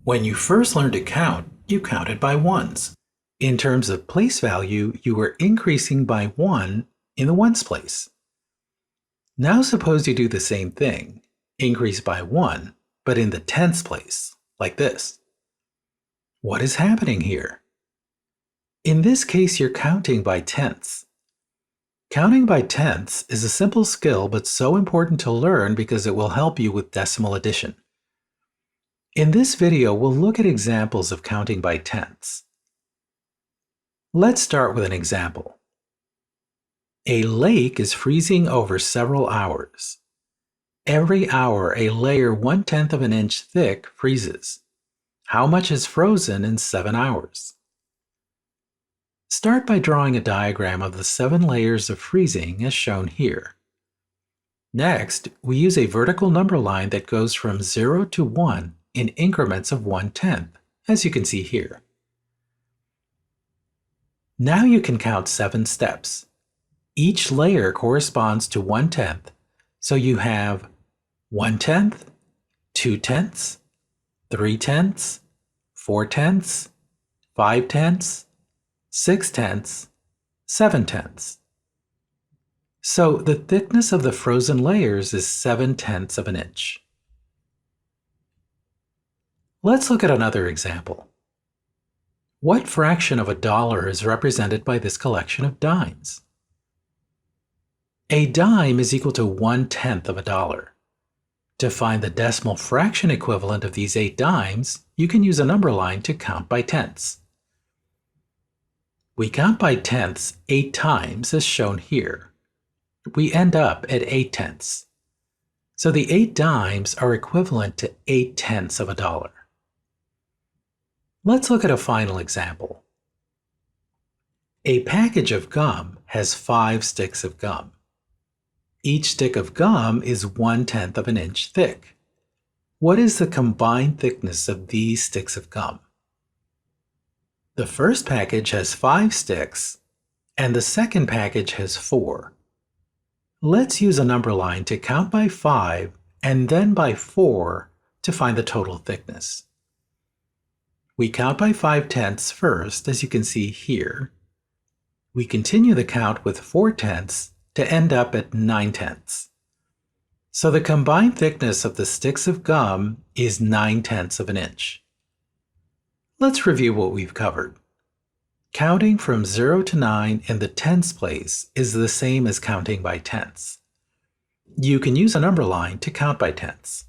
When you first learned to count, you counted by ones. In terms of place value, you were increasing by 1 in the ones place. Now suppose you do the same thing, increase by 1, but in the tens place, like this. What is happening here? In this case, you're counting by tenths. Counting by tenths is a simple skill but so important to learn because it will help you with decimal addition. In this video, we'll look at examples of counting by tenths. Let's start with an example. A lake is freezing over several hours. Every hour, a layer 1/10 of an inch thick freezes. How much is frozen in 7 hours? Start by drawing a diagram of the 7 layers of freezing as shown here. Next, we use a vertical number line that goes from 0 to 1 in increments of 1/10, as you can see here. Now you can count 7 steps. Each layer corresponds to 1/10, so you have 1/10, 2/10, 3/10, 4/10, 5/10, 6/10, 7/10. So the thickness of the frozen layers is 7/10 of an inch. Let's look at another example. What fraction of a dollar is represented by this collection of dimes? A dime is equal to 1/10 of a dollar. To find the decimal fraction equivalent of these 8 dimes, you can use a number line to count by tenths. We count by tenths 8 times as shown here. We end up at 8/10. So the 8 dimes are equivalent to 8/10 of a dollar. Let's look at a final example. A package of gum has 5 sticks of gum. Each stick of gum is 1/10 of an inch thick. What is the combined thickness of these sticks of gum? The first package has 5 sticks, and the second package has 4. Let's use a number line to count by 5 and then by 4 to find the total thickness. We count by 5/10 first, as you can see here. We continue the count with 4/10 to end up at 9/10. So the combined thickness of the sticks of gum is 9/10 of an inch. Let's review what we've covered. Counting from 0 to 9 in the tens place is the same as counting by tenths. You can use a number line to count by tenths.